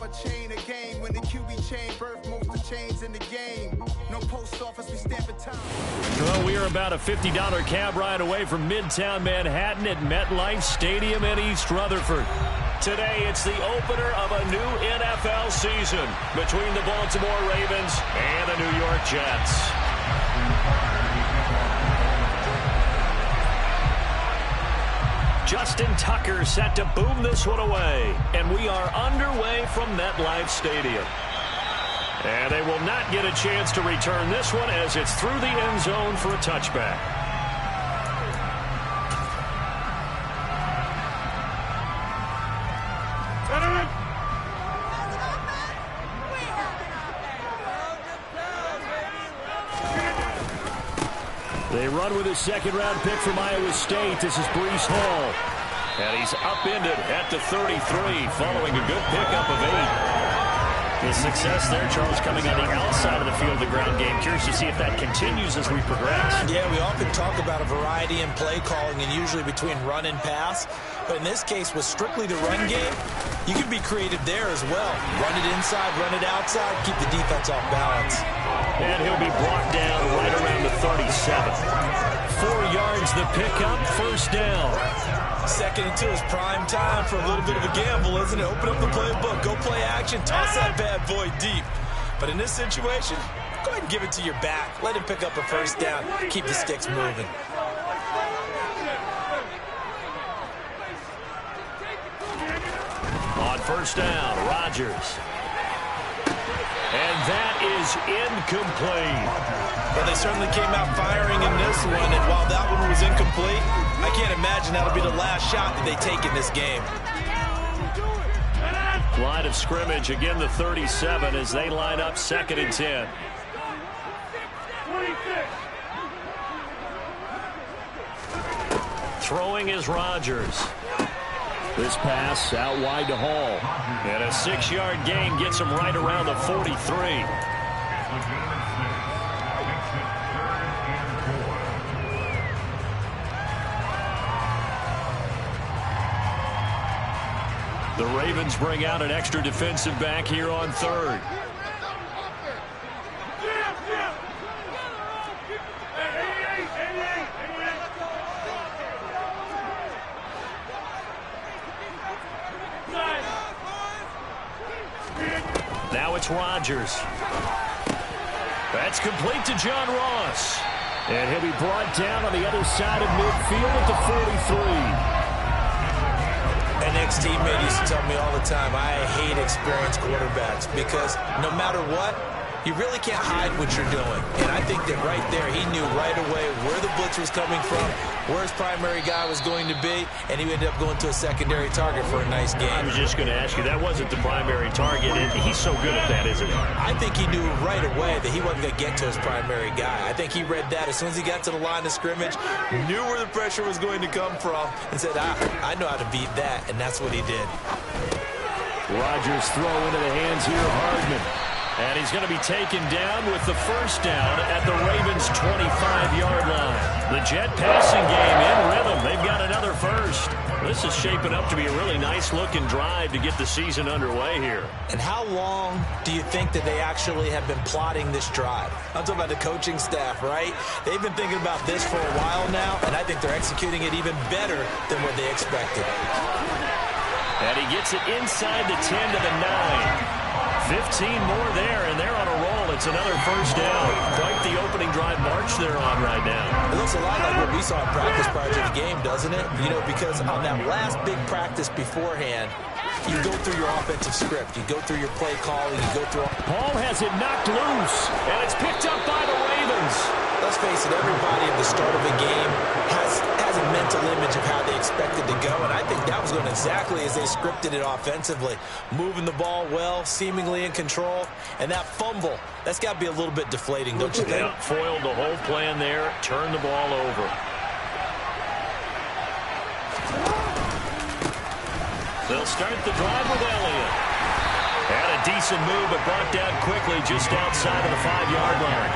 a chain of game. When the QB chain birth most of chains in the game. No post office, we stamping time. Well, we are about a $50 cab ride away from Midtown Manhattan at MetLife Stadium in East Rutherford. Today, it's the opener of a new NFL season between the Baltimore Ravens and the New York Jets. Justin Tucker set to boom this one away. And we are underway from MetLife Stadium. And they will not get a chance to return this one as it's through the end zone for a touchback. They run with his second-round pick from Iowa State. This is Breece Hall. And he's upended at the 33 following a good pickup of 8. The success there, Charles, coming on the outside of the field, the ground game. Curious to see if that continues as we progress. Yeah, we often talk about a variety in play calling and usually between run and pass. But in this case, with strictly the run game, you can be creative there as well. Run it inside, run it outside, keep the defense off balance. And he'll be brought down right around the 37. 4 yards the pickup, first down. Second and 2 is prime time for a little bit of a gamble, isn't it? Open up the playbook, go play action, toss that bad boy deep. But in this situation, go ahead and give it to your back. Let him pick up a first down. Keep the sticks moving. On first down, Rodgers. And that is incomplete. Well, they certainly came out firing in this one, and while that one was incomplete, I can't imagine that'll be the last shot that they take in this game. Line of scrimmage, again the 37 as they line up 2nd and 10. Throwing is Rodgers. This pass out wide to Hall. And a 6-yard gain gets him right around the 43. The Ravens bring out an extra defensive back here on 3rd. Now it's Rodgers. That's complete to John Ross. And he'll be brought down on the other side of midfield at the 43. An ex-teammate used to tell me all the time, I hate experienced quarterbacks because no matter what, you really can't hide what you're doing. And I think that right there, he knew right away where the blitz was coming from, where his primary guy was going to be, and he ended up going to a secondary target for a nice game. I was just going to ask you, that wasn't the primary target, and he's so good at that, isn't he? I think he knew right away that he wasn't going to get to his primary guy. I think he read that as soon as he got to the line of scrimmage, knew where the pressure was going to come from, and said, I know how to beat that, and that's what he did. Rodgers throw into the hands here of Hardman. And he's going to be taken down with the first down at the Ravens' 25-yard line. The Jet passing game in rhythm. They've got another first. This is shaping up to be a really nice-looking drive to get the season underway here. And how long do you think that they actually have been plotting this drive? I'm talking about the coaching staff, right? They've been thinking about this for a while now, and I think they're executing it even better than what they expected. And he gets it inside the 10 to the 9. 15 more there, and they're on a roll. It's another first down. Quite the opening drive march they're on right now. It looks a lot like what we saw in practice prior to the game, doesn't it? You know, because on that last big practice beforehand, you go through your offensive script. You go through your play calling. You go through... Hall has it knocked loose, and it's picked up by the Ravens. Let's face it, everybody at the start of a game has a mental image of how they expect it to go, and I think that was going exactly as they scripted it offensively. Moving the ball well, seemingly in control, and that fumble, that's got to be a little bit deflating, don't you think? Yeah, foiled the whole plan there, turned the ball over. They'll start the drive with Elliott. And a decent move, but brought down quickly just outside of the 5-yard line.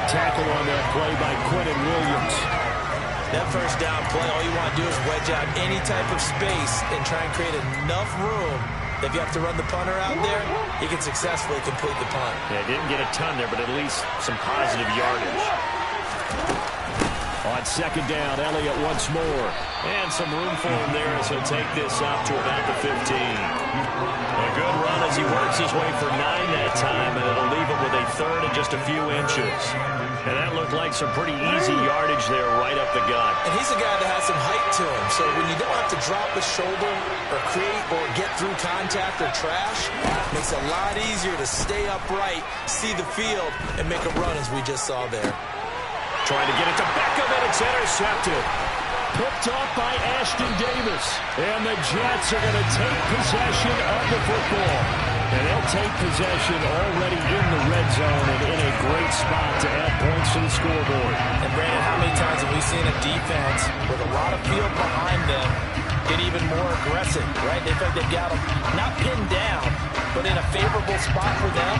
Tackle on that play by Quinnen Williams. That first down play, all you want to do is wedge out any type of space and try and create enough room If you have to run the punter out there, he can successfully complete the punt. Yeah, didn't get a ton there, but at least some positive yardage. On second down, Elliott once more. And some room for him there as he'll take this up to about the 15. A good run as he works his way for 9 that time, and it'll leave him with a third and just a few inches. And that looked like some pretty easy yardage there right up the gut. And he's a guy that has some height to him, so when you don't have to drop the shoulder or create or get through contact or trash, it makes it a lot easier to stay upright, see the field, and make a run as we just saw there. Trying to get it to Beckham, and it's intercepted. Picked off by Ashton Davis. And the Jets are going to take possession of the football. And they'll take possession already in the red zone and in a great spot to add points to the scoreboard. And Brandon, how many times have we seen a defense with a lot of field behind them get even more aggressive, right? They think they've got them not pinned down, but in a favorable spot for them.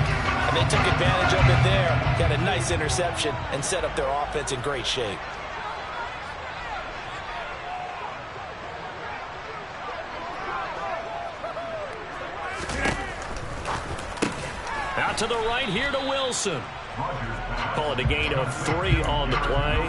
And they took advantage of it there, got a nice interception, and set up their offense in great shape. Out to the right here to Wilson. Call it a gain of 3 on the play,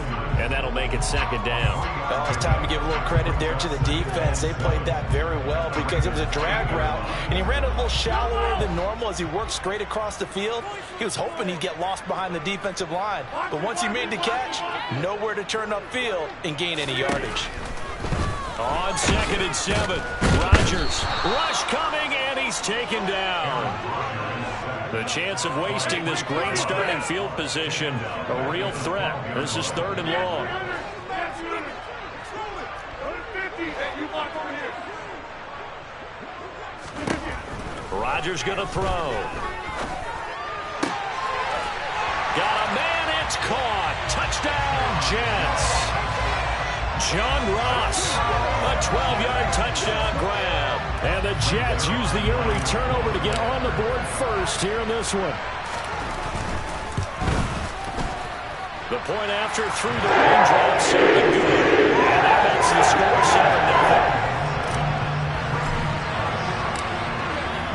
and that'll make it second down. Well, it's time to give a little credit there to the defense. They played that very well because it was a drag route, and he ran a little shallower than normal as he worked straight across the field. He was hoping he'd get lost behind the defensive line, but once he made the catch, nowhere to turn upfield and gain any yardage. On 2nd and 7, Rodgers. Rush coming, and he's taken down. The chance of wasting this great starting field position, a real threat. This is 3rd and long. Rodgers going to throw. Got a man, it's caught. Touchdown, Jets. John Ross, a 12-yard touchdown grab. And the Jets use the early turnover to get on the board first here in this one. The point after through the raindrops sounded good. And that makes the score 7-0.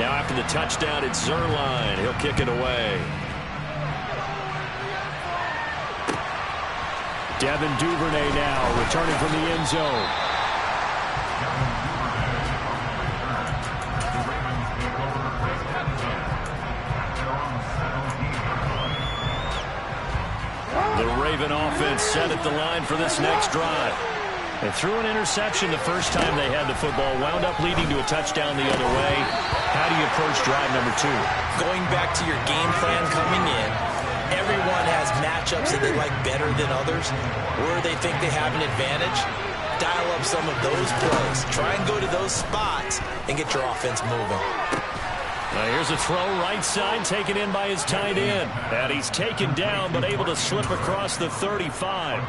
Now after the touchdown, it's Zuerlein. He'll kick it away. Devin Duvernay now returning from the end zone. The Raven offense set at the line for this next drive. They threw an interception the first time they had the football, wound up leading to a touchdown the other way. How do you approach drive number 2? Going back to your game plan coming in, everyone has matchups that they like better than others, where they think they have an advantage. Dial up some of those plays. Try and go to those spots and get your offense moving. Now here's a throw right side taken in by his tight end. And he's taken down but able to slip across the 35.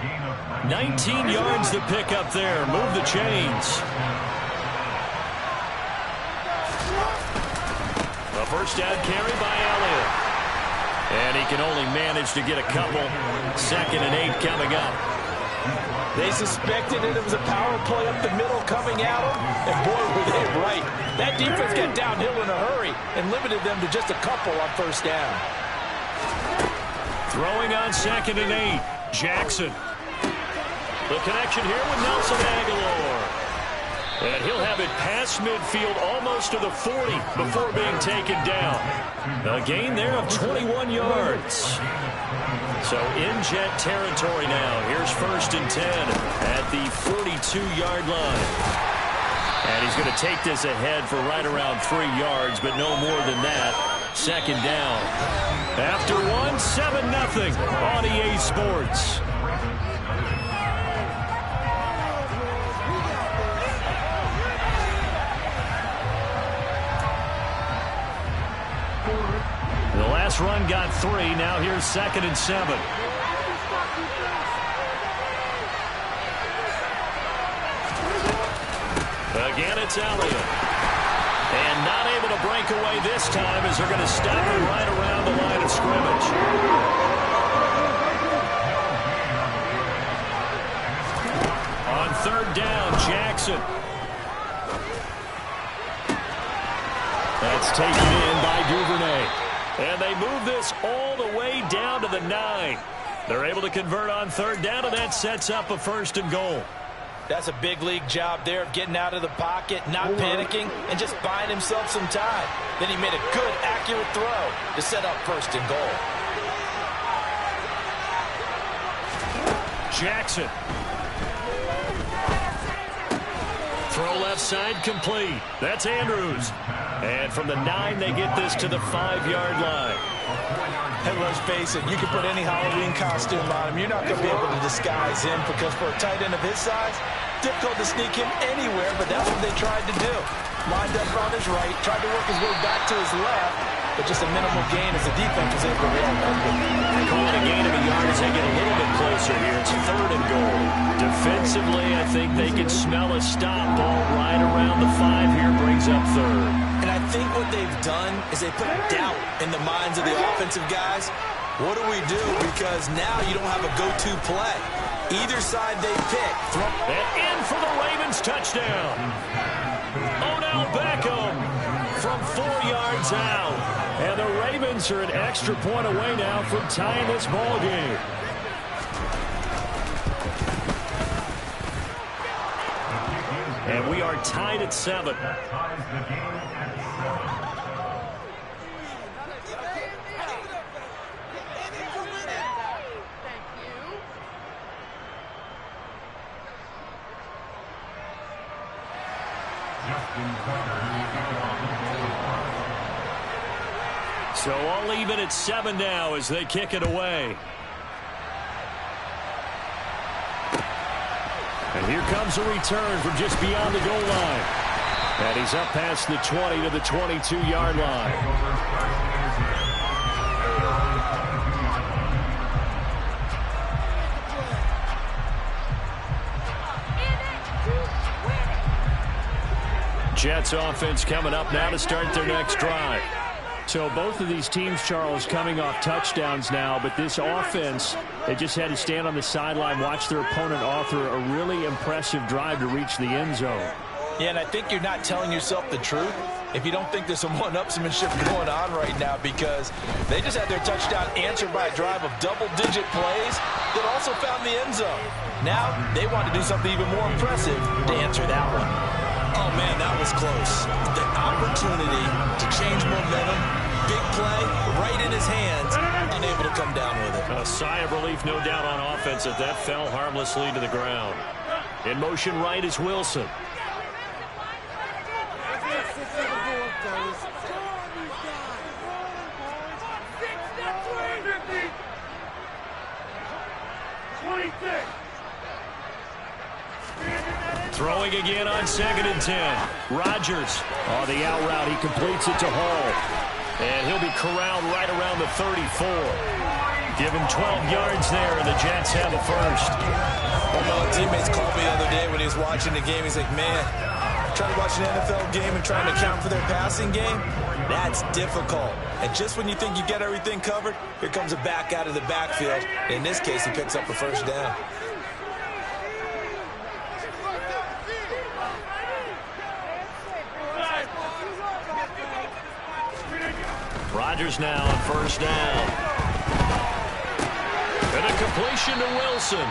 19 yards to pick up there. Move the chains. A first down carry by Elliott. And he can only manage to get a couple. 2nd and 8 coming up. They suspected that it was a power play up the middle coming at them, and boy, were they right. That defense got downhill in a hurry and limited them to just a couple on first down. Throwing on 2nd and 8. Jackson. The connection here with Nelson Aguilar. And he'll have it past midfield almost to the 40 before being taken down. A gain there of 21 yards. So in Jet territory now. Here's 1st and 10 at the 42-yard line. And he's going to take this ahead for right around 3 yards, but no more than that. 2nd down. After 7-0 on EA Sports. The last run got 3. Now here's 2nd and 7. Again, it's Elliott. And not able to break away this time as they're going to stop him right around the line of scrimmage. On 3rd down, Jackson. It's taken in by Duvernay. And they move this all the way down to the 9. They're able to convert on third down, and that sets up a 1st and goal. That's a big league job there of getting out of the pocket, not panicking, and just buying himself some time. Then he made a good, accurate throw to set up 1st and goal. Jackson. Throw left side complete. That's Andrews. And from the 9, they get this to the 5-yard line. And let's face it, you can put any Halloween costume on him. You're not going to be able to disguise him because for a tight end of his size, difficult to sneak him anywhere, but that's what they tried to do. Lined up on his right, tried to work his way back to his left, but just a minimal gain as the defense was able to react quickly. Call it a gain of a yard as they get a little bit closer here. It's 3rd and goal. Defensively, I think they can smell a stop ball right around the 5 here, brings up 3rd. And I think what they've done is they put doubt in the minds of the offensive guys. What do we do? Because now you don't have a go-to play. Either side they pick. And in for the Ravens touchdown. Odell Beckham from 4 yards out. And the Ravens are an extra point away now from tying this ball game. And we are tied at 7. So all even at 7 now as they kick it away. And here comes a return from just beyond the goal line. And he's up past the 20 to the 22-yard line. Jets offense coming up now to start their next drive. So both of these teams, Charles, coming off touchdowns now, but this offense, they just had to stand on the sideline, watch their opponent author a really impressive drive to reach the end zone. Yeah, and I think you're not telling yourself the truth if you don't think there's some one-upsmanship going on right now, because they just had their touchdown answered by a drive of double-digit plays that also found the end zone. Now they want to do something even more impressive to answer that one. Oh, man, that was close. The opportunity to change momentum, big play, right in his hands, unable to come down with it. A sigh of relief, no doubt, on offense that fell harmlessly to the ground. In motion right is Wilson. Throwing again on 2nd and 10. Rodgers on the out route. He completes it to Hall. And he'll be corralled right around the 34. Give him 12 yards there, and the Jets have a 1st. Well, teammates called me the other day when he was watching the game. He's like, man, trying to watch an NFL game and trying to account for their passing game, that's difficult. And just when you think you get everything covered, here comes a back out of the backfield. In this case, he picks up a 1st down. Rodgers now on 1st down. And a completion to Wilson.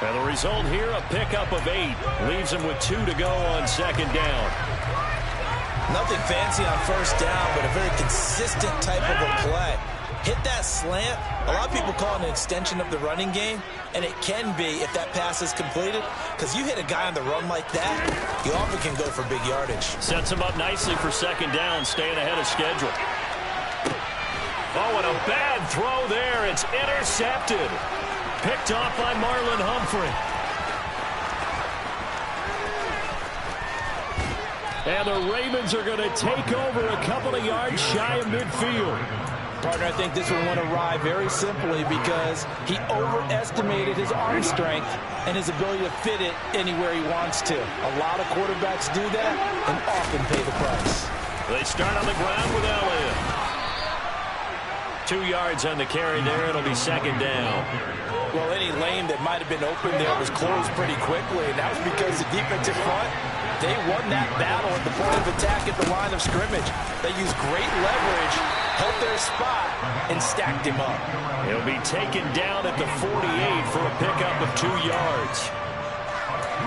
And the result here, a pickup of 8. Leaves him with 2 to go on 2nd down. Nothing fancy on 1st down, but a very consistent type of a play. Hit that slant. A lot of people call it an extension of the running game, and it can be if that pass is completed, because you hit a guy on the run like that, you often can go for big yardage. Sets him up nicely for 2nd down, staying ahead of schedule. Oh, and a bad throw there. It's intercepted. Picked off by Marlon Humphrey. And the Ravens are going to take over a couple of yards shy of midfield. Partner, I think this one went awry very simply because he overestimated his arm strength and his ability to fit it anywhere he wants to. A lot of quarterbacks do that and often pay the price. They start on the ground with Elliott. 2 yards on the carry there. It'll be 2nd down. Well, any lane that might have been open there was closed pretty quickly, and that was because the defensive front they won that battle at the point of attack at the line of scrimmage. They used great leverage, held their spot, and stacked him up. He'll be taken down at the 48 for a pickup of 2 yards.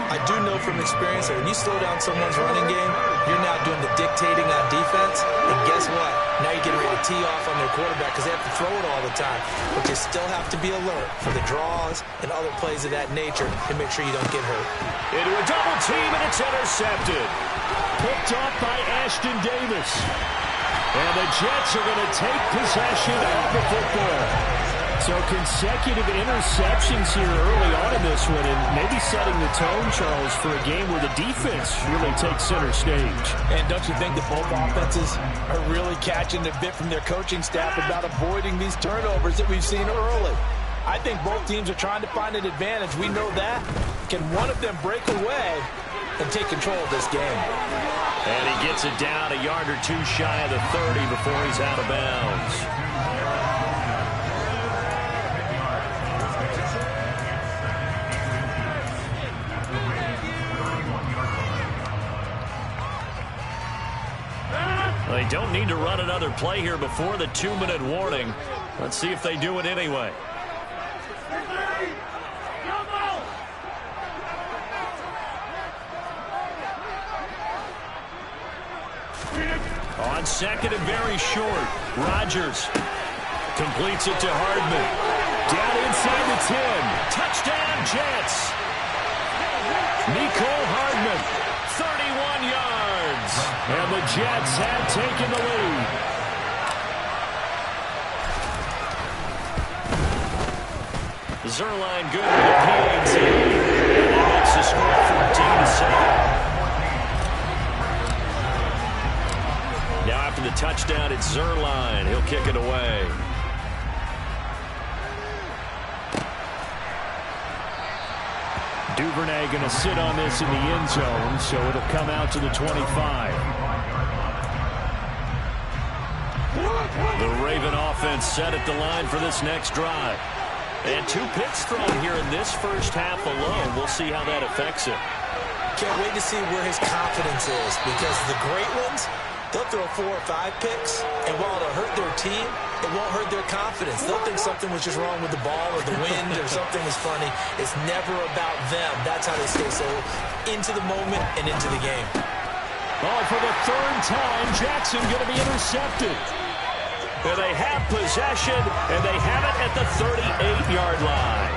I do know from experience that when you slow down someone's running game, you're now doing the dictating on defense. And guess what? Now you're getting ready to tee off on their quarterback because they have to throw it all the time. But you still have to be alert for the draws and other plays of that nature and make sure you don't get hurt. Into a double team, and it's intercepted. Picked off by Ashton Davis. And the Jets are going to take possession of the football. So consecutive interceptions here early on in this one, and maybe setting the tone, Charles, for a game where the defense really takes center stage. And don't you think that both offenses are really catching the bit from their coaching staff about avoiding these turnovers that we've seen early? I think both teams are trying to find an advantage. We know that. Can one of them break away and take control of this game? And he gets it down a yard or two shy of the 30 before he's out of bounds. They don't need to run another play here before the 2-minute warning. Let's see if they do it anyway. On second and very short, Rodgers completes it to Hardman. Down inside the 10. Touchdown, Jets. Mecole Hardman, 31 yards. And the Jets have taken the lead. Zuerlein good with the PAT. And he makes the score 14-7. Now after the touchdown, it's Zuerlein. He'll kick it away. Duvernay going to sit on this in the end zone, so it'll come out to the 25. The Raven offense set at the line for this next drive. And 2 picks thrown here in this first half alone. We'll see how that affects it. Can't wait to see where his confidence is, because the great ones, they'll throw 4 or 5 picks, and while it'll hurt their team, it won't hurt their confidence. They'll think something was just wrong with the ball or the wind or something was funny. It's never about them. That's how they stay so into the moment and into the game. Oh, for the 3rd time, Jackson going to be intercepted. And they have possession, and they have it at the 38-yard line.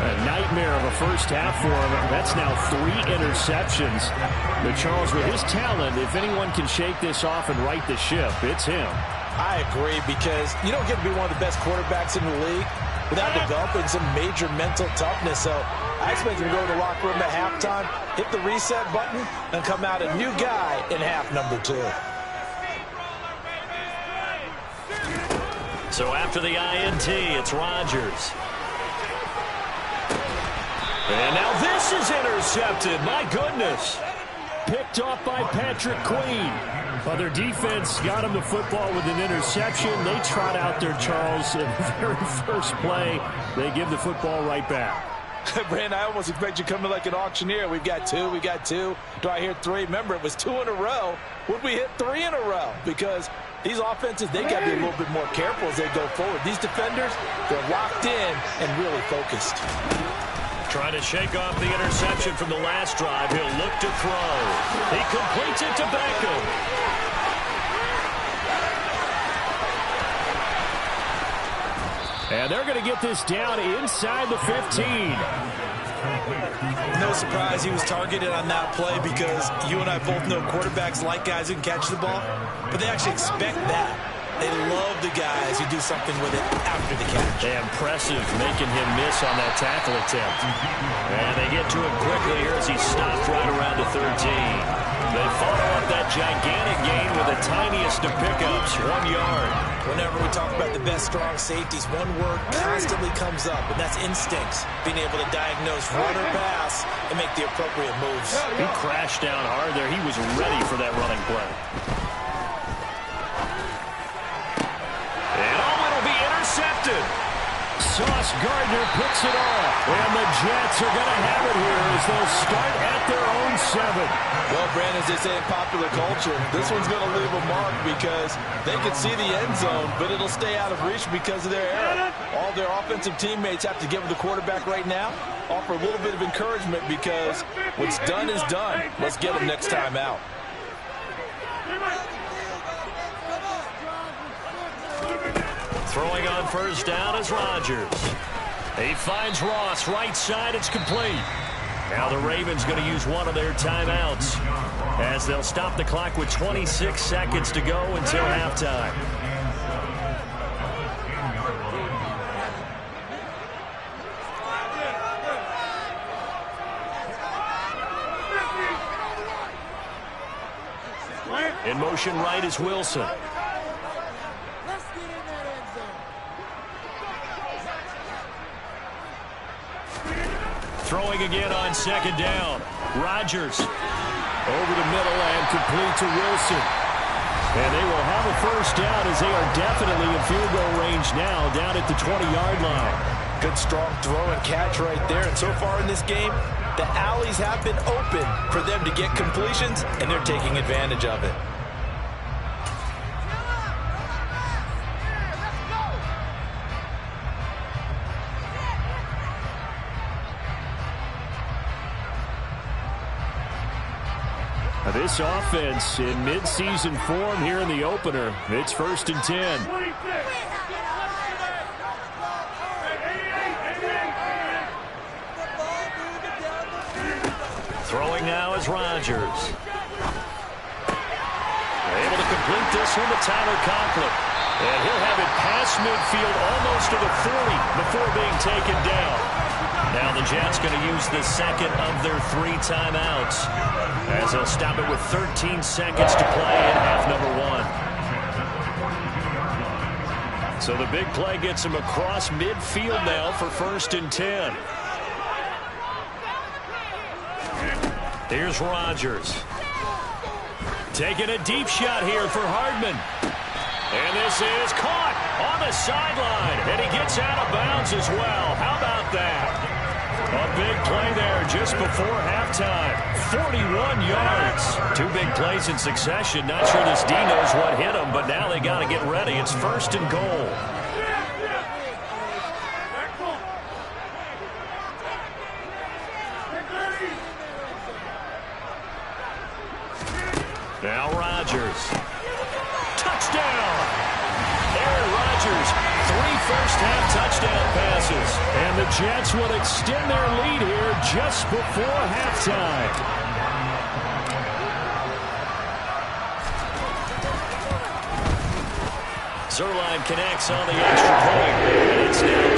A nightmare of a first half for him. That's now 3 interceptions. But Charles, with his talent, if anyone can shake this off and right the ship, it's him. I agree, because you don't get to be one of the best quarterbacks in the league without developing some major mental toughness. So I expect him to go to the locker room at halftime, hit the reset button, and come out a new guy in half number 2. So after the INT, it's Rodgers. And now this is intercepted. My goodness. Picked off by Patrick Queen. Well, their defense got him the football with an interception. They trot out there, Charles, in the very first play. They give the football right back. Brand, I almost expect you coming like an auctioneer. We've got 2, we got 2. Do I hear 3? Remember, it was 2 in a row. Would we hit 3 in a row? Because these offenses, they got to be a little bit more careful as they go forward. These defenders, they're locked in and really focused. Trying to shake off the interception from the last drive. He'll look to throw. He completes it to Beckham. And they're going to get this down inside the 15. No surprise he was targeted on that play, because you and I both know quarterbacks like guys who can catch the ball, but they actually expect that. They love the guys who do something with it after the catch. Impressive, making him miss on that tackle attempt. And they get to him quickly here as he stopped right around the 13. They follow up that gigantic gain with the tiniest of pickups, 1 yard. Whenever we talk about the best strong safeties, one word constantly comes up, and that's instincts. Being able to diagnose run or pass and make the appropriate moves. He crashed down hard there. He was ready for that running play. Sauce Gardner picks it off. And the Jets are going to have it here as they'll start at their own 7. Well, Brandon, as they say in popular culture, this one's going to leave a mark because they can see the end zone, but it'll stay out of reach because of their error. All their offensive teammates have to give the quarterback right now, offer a little bit of encouragement because what's done is done. Let's get them next time out. Throwing on first down is Rodgers. He finds Ross right side. It's complete. Now the Ravens going to use one of their timeouts as they'll stop the clock with 26 seconds to go until halftime. In motion right is Wilson. Throwing again on second down. Rodgers over the middle and complete to Wilson. And they will have a first down as they are definitely in field goal range now down at the 20-yard line. Good strong throw and catch right there. And so far in this game, the alleys have been open for them to get completions, and they're taking advantage of it. This offense in midseason form here in the opener. It's 1st and 10. Throwing now is Rodgers. Able to complete this one to Tyler Conklin. And he'll have it past midfield almost to the 40 before being taken down. Now the Jets going to use the second of their 3 timeouts as they'll stop it with 13 seconds to play in half number 1. So the big play gets him across midfield now for 1st and 10. Here's Rodgers. Taking a deep shot here for Hardman. And this is caught on the sideline. And he gets out of bounds as well. How about that? A big play there just before halftime. 41 yards. 2 big plays in succession. Not sure this D knows what hit him, but now they got to get ready. It's 1st and goal. Now Rodgers. Touchdown! Aaron Rodgers, 3 first-half touchdown passes. And the Jets will extend their lead here just before halftime. Zuerlein connects on the extra point. And it's now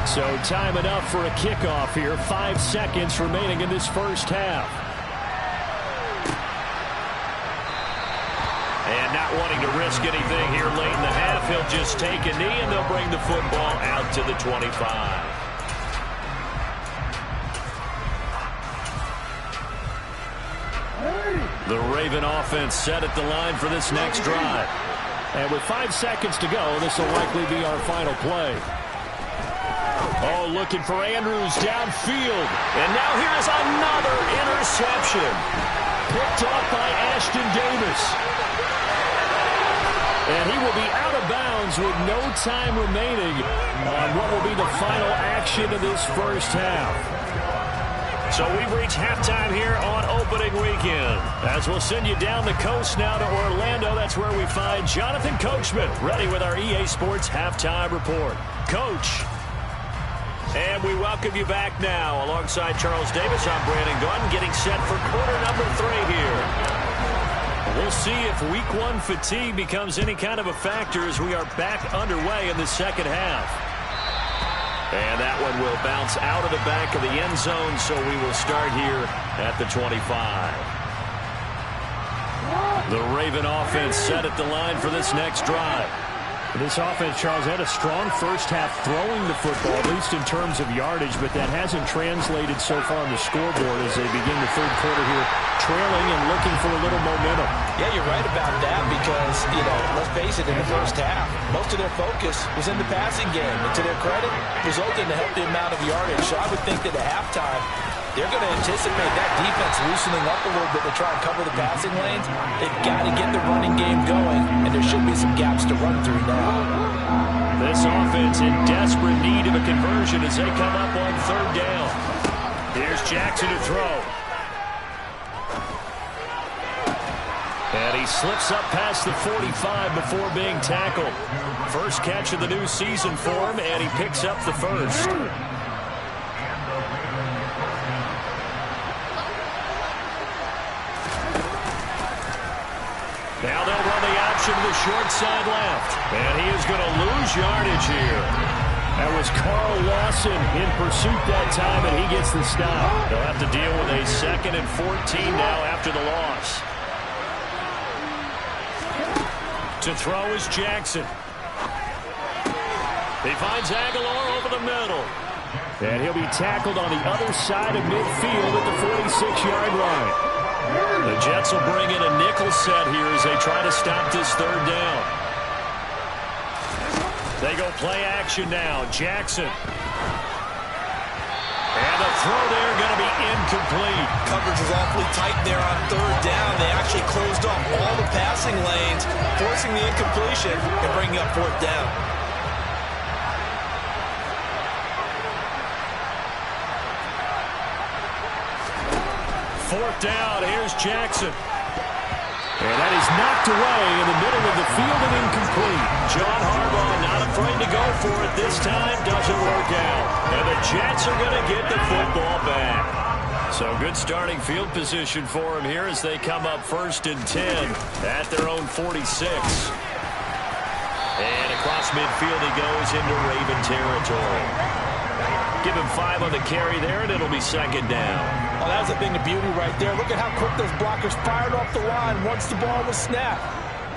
21-7. So time enough for a kickoff here. 5 seconds remaining in this first half. And not wanting to risk anything here late in the half, he'll just take a knee and they'll bring the football out to the 25. The Raven offense set at the line for this next drive. And with 5 seconds to go, this will likely be our final play. Oh, looking for Andrews downfield. And now here's another interception. Picked off by Ashton Davis. And he will be out of bounds with no time remaining on what will be the final action of this first half. So we've reached halftime here on opening weekend. As we'll send you down the coast now to Orlando. That's where we find Jonathan Coachman ready with our EA Sports Halftime Report. Coach. And we welcome you back now. Alongside Charles Davis, I'm Brandon Gaudin, getting set for quarter number 3 here. We'll see if week 1 fatigue becomes any kind of a factor as we are back underway in the second half. And that one will bounce out of the back of the end zone, so we will start here at the 25. The Raven offense set at the line for this next drive. This offense, Charles, had a strong first half throwing the football, at least in terms of yardage, but that hasn't translated so far on the scoreboard as they begin the third quarter here, trailing and looking for a little momentum. Yeah, you're right about that because, let's face it, in the first half, most of their focus was in the passing game. And to their credit, resulted in a healthy amount of yardage. So I would think that at halftime, they're going to anticipate that defense loosening up a little bit to try and cover the passing lanes. They've got to get the running game going, and there should be some gaps to run through now. This offense in desperate need of a conversion as they come up on third down. Here's Jackson to throw. And he slips up past the 45 before being tackled. First catch of the new season for him, and he picks up the first. Now they'll run the option to the short side left. And he is going to lose yardage here. That was Carl Lawson in pursuit that time, and he gets the stop. They'll have to deal with a 2nd and 14 now after the loss. To throw is Jackson. He finds Aguilar over the middle. And he'll be tackled on the other side of midfield at the 46-yard line. The Jets will bring in a nickel set here as they try to stop this third down. They go play action now. Jackson. And the throw there going to be incomplete. Coverage was awfully tight there on third down. They actually closed off all the passing lanes, forcing the incompletion and bringing up fourth down. Fourth down, here's Jackson. And that is knocked away in the middle of the field and incomplete. John Harbaugh not afraid to go for it this time. Doesn't work out. And the Jets are going to get the football back. So good starting field position for them here as they come up 1st and 10 at their own 46. And across midfield he goes into Raven territory. Give him 5 on the carry there, and it'll be 2nd down. Oh, that was a thing of beauty right there. Look at how quick those blockers fired off the line once the ball was snapped.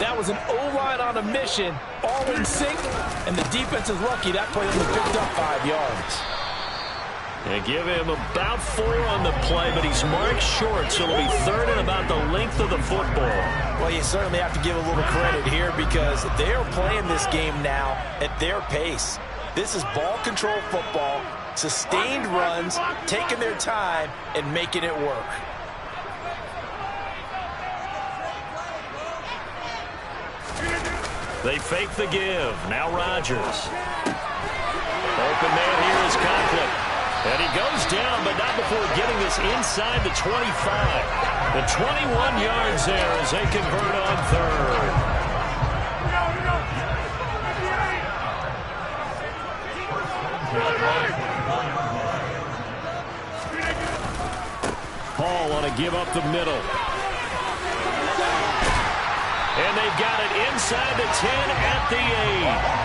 That was an O-line on a mission, all in sync, and the defense is lucky that play only picked up 5 yards. They give him about 4 on the play, but he's marked short, so it'll be 3rd and about the length of the football. Well, you certainly have to give a little credit here because they are playing this game now at their pace. This is ball control football, sustained runs, taking their time, and making it work. They fake the give. Now Rodgers. Open man here is Conklin. And he goes down, but not before getting this inside the 25. The 21 yards there as they convert on 3rd. Hall on a give up the middle. And they've got it inside the 10 at the 8.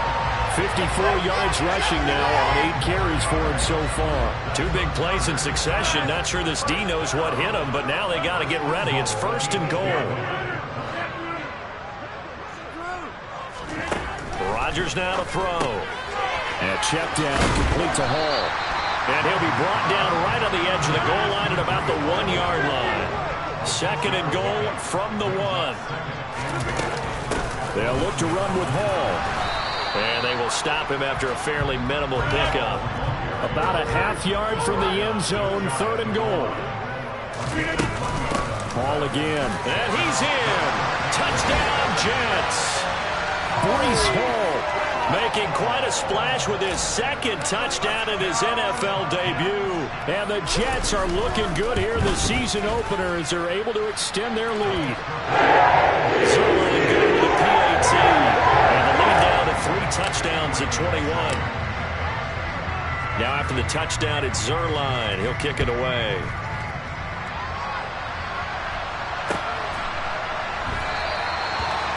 54 yards rushing now on 8 carries for him so far. 2 big plays in succession. Not sure this D knows what hit him, but now they got to get ready. It's 1st and goal. Rodgers now to throw. And a check down complete to Hall. And he'll be brought down right on the edge of the goal line at about the 1-yard line. 2nd and goal from the 1. They'll look to run with Hall. And they will stop him after a fairly minimal pickup. About a half-yard from the end zone, 3rd and goal. Hall again. And he's in. Touchdown, Jets. Breece Hall making quite a splash with his 2nd touchdown in his NFL debut. And the Jets are looking good here in the season opener as they're able to extend their lead. Zerline good with the PAT. And the lead down to 3 touchdowns at 21. Now after the touchdown, it's Zerline. He'll kick it away.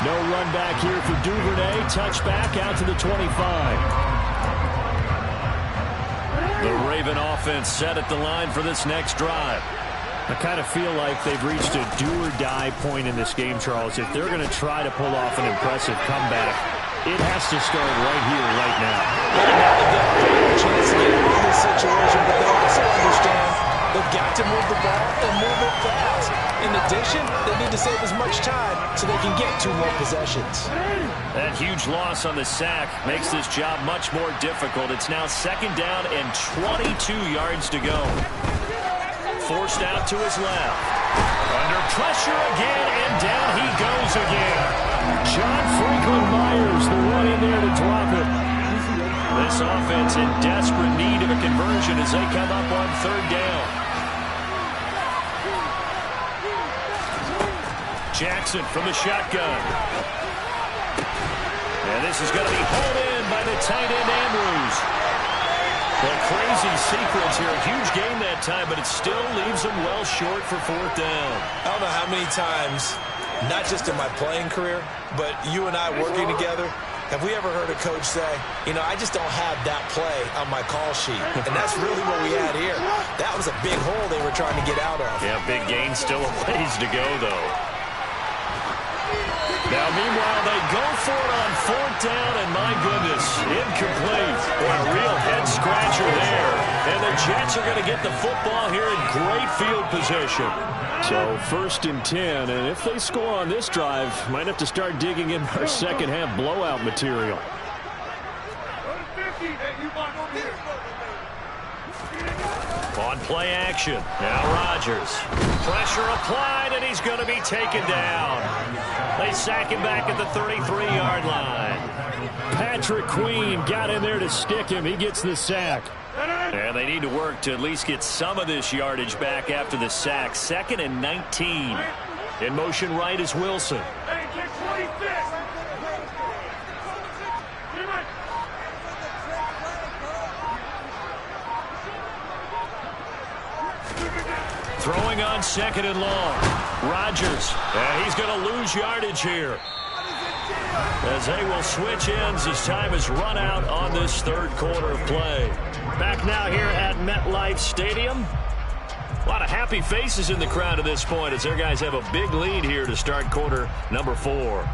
No run back here for Duvernay. Touchback out to the 25. The Raven offense set at the line for this next drive. I kind of feel like they've reached a do-or-die point in this game, Charles. If they're going to try to pull off an impressive comeback, It has to start right here, right now. And now they've got a great chance to get out of this situation, but they also understand they've got to move the ball and move it fast. In addition, they need to save as much time so they can get 2 more possessions. That huge loss on the sack makes this job much more difficult. It's now 2nd down and 22 yards to go. Forced out to his left. Under pressure again, and down he goes again. John Franklin Myers, the one in there to drop it. This offense in desperate need of a conversion as they come up on 3rd down. Jackson from the shotgun. And this is going to be hauled in by the tight end Andrews. A crazy sequence here. A huge gain that time, but it still leaves them well short for 4th down. I don't know how many times, not just in my playing career, but you and I working together, have we ever heard a coach say, you know, I just don't have that play on my call sheet. And that's really what we had here. That was a big hole they were trying to get out of. Yeah, big gain, still a ways to go, though. Now, meanwhile, they go for it on 4th down, and my goodness, incomplete. Boy, a real head-scratcher there. And the Jets are going to get the football here in great field position. So, 1st and 10, and if they score on this drive, might have to start digging in our second-half blowout material. On play action, now Rodgers. Pressure applied, and he's going to be taken down. They sack him back at the 33-yard line. Patrick Queen got in there to stick him. He gets the sack. And they need to work to at least get some of this yardage back after the sack. 2nd and 19. In motion right is Wilson. Throwing on 2nd and long. Rodgers. And he's going to lose yardage here, as they will switch ends as time is run out on this 3rd quarter of play. Back now here at MetLife Stadium. A lot of happy faces in the crowd at this point as their guys have a big lead here to start quarter number 4.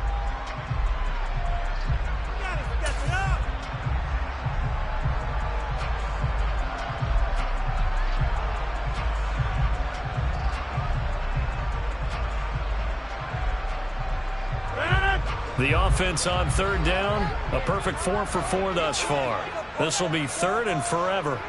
The offense on 3rd down, a perfect 4 for 4 thus far. This will be 3rd and forever.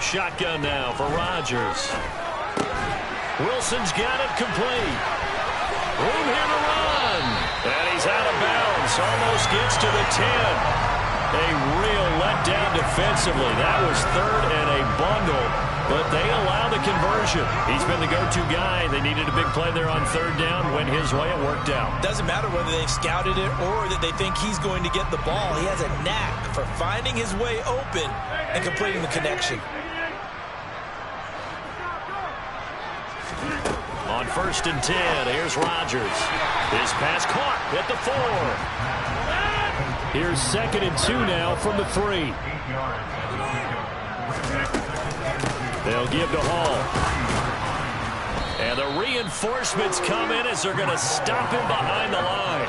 Shotgun now for Rodgers. Wilson's got it complete. Room here to run. And he's out of bounds. Almost gets to the 10. A real letdown defensively. That was 3rd and a bundle, but they allow the conversion. He's been the go-to guy. They needed a big play there on 3rd down. Went his way. It worked out. Doesn't matter whether they've scouted it or that they think he's going to get the ball. He has a knack for finding his way open and completing the connection. On 1st and 10, here's Rodgers. His pass caught at the 4. Here's 2nd and 2 now from the 3. They'll give to Hall. And the reinforcements come in as they're going to stop him behind the line.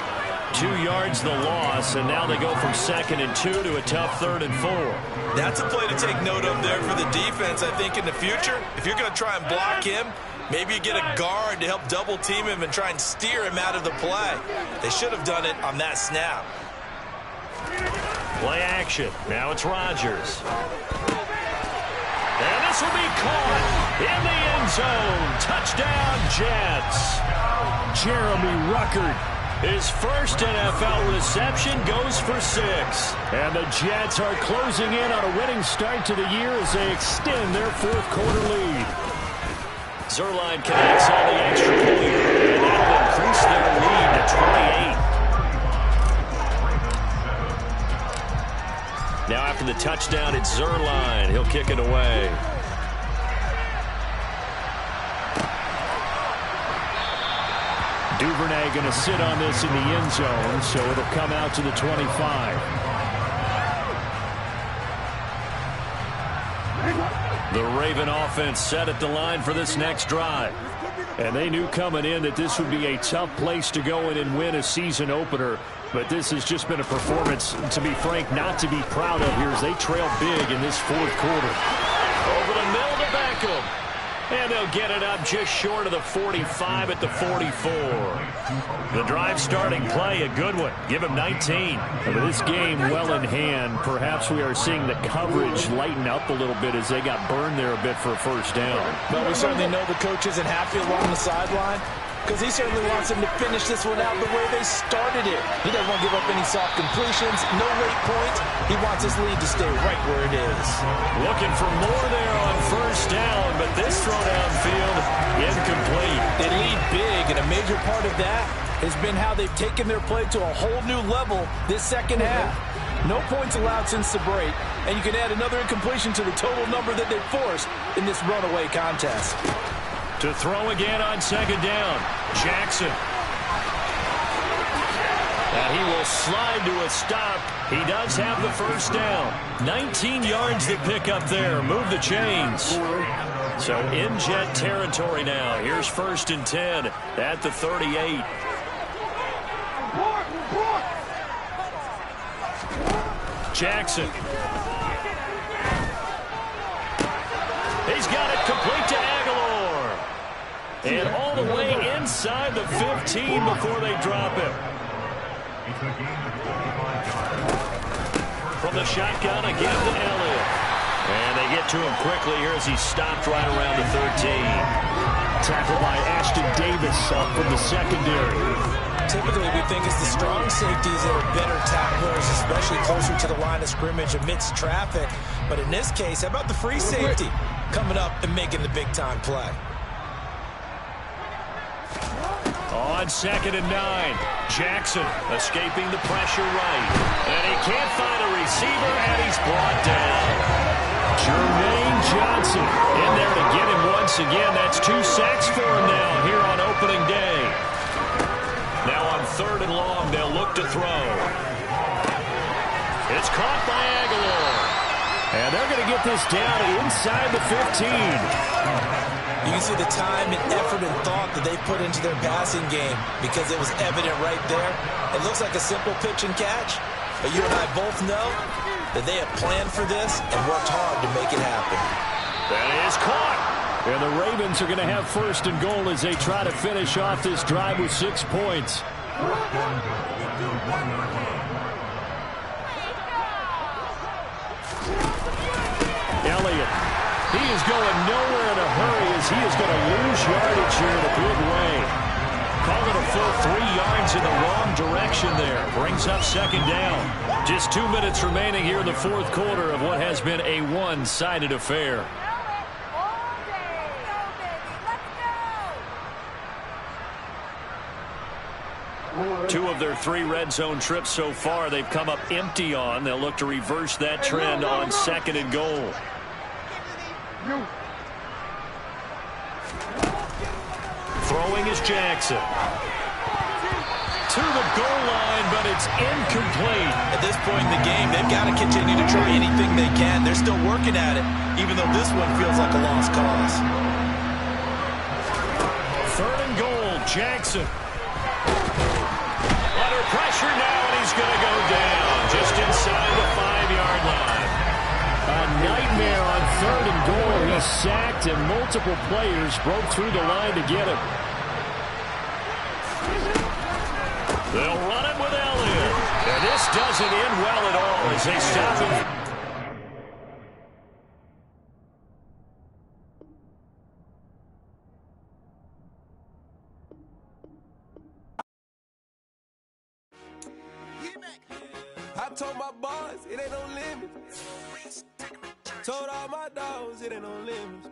2 yards the loss, and now they go from 2nd and 2 to a tough 3rd and 4. That's a play to take note of there for the defense, I think, in the future. If you're going to try and block him, maybe you get a guard to help double team him and try and steer him out of the play. They should have done it on that snap. Play action. Now it's Rodgers. And this will be caught in the end zone. Touchdown, Jets. Jeremy Ruckert. His first NFL reception goes for 6. And the Jets are closing in on a winning start to the year as they extend their 4th quarter lead. Zuerlein connects on the extra point, and that'll increase their lead to 28. Now after the touchdown, it's Zuerlein. He'll kick it away. Duvernay going to sit on this in the end zone, so it'll come out to the 25. The Raven offense set at the line for this next drive. And they knew coming in that this would be a tough place to go in and win a season opener. But this has just been a performance, to be frank, not to be proud of here as they trail big in this fourth quarter. Over the middle to Beckham. And they'll get it up just short of the 45 at the 44. The drive starting play, a good one. Give him 19. With this game well in hand, perhaps we are seeing the coverage lighten up a little bit as they got burned there a bit for a first down. But we certainly know the coach isn't happy along the sideline, because he certainly wants them to finish this one out the way they started it. He doesn't want to give up any soft completions, no late points. He wants his lead to stay right where it is. Looking for more there on first down, but this throw downfield, incomplete. They lead big, and a major part of that has been how they've taken their play to a whole new level this second half. No points allowed since the break, and you can add another incompletion to the total number that they've forced in this runaway contest. To throw again on second down, Jackson. And he will slide to a stop. He does have the first down. 19 yards to pick up there. Move the chains. So in Jet territory now. Here's 1st and 10 at the 38. Jackson. He's got it complete to Aguilar. And all the way inside the 15 before they drop him. From the shotgun again to Elliott. And they get to him quickly here as he stopped right around the 13. Tackled by Ashton Davis up from the secondary. Typically, we think it's the strong safeties that are better tacklers, especially closer to the line of scrimmage amidst traffic. But in this case, how about the free safety coming up and making the big-time play? On 2nd and 9, Jackson escaping the pressure right. And he can't find a receiver, and he's brought down. Jermaine Johnson in there to get him once again. That's 2 sacks for him now here on opening day. Now on 3rd and long, they'll look to throw. It's caught by Aguilar. And they're going to get this down inside the 15. You can see the time and effort and thought that they put into their passing game because it was evident right there. It looks like a simple pitch and catch, but you and I both know that they have planned for this and worked hard to make it happen. That is caught. And the Ravens are going to have 1st and goal as they try to finish off this drive with 6 points. Elliott. He is going nowhere in a hurry as he is going to lose yardage here in a big way. Call it a full 3 yards in the wrong direction there. Brings up 2nd down. Just 2 minutes remaining here in the 4th quarter of what has been a one-sided affair. Two of their 3 red zone trips so far they've come up empty on. They'll look to reverse that trend on 2nd and goal. Throwing is Jackson. To the goal line, but it's incomplete. At this point in the game, they've got to continue to try anything they can. They're still working at it, even though this one feels like a lost cause. 3rd and goal, Jackson. Under pressure now, and he's going to go down just inside the 5-yard line. A nightmare on 3rd and goal. He's sacked, and multiple players broke through the line to get him. They'll run it with Elliott. And this doesn't end well at all as they stop him. I told my boys, it ain't no limit. Told all my dogs, it ain't no limit.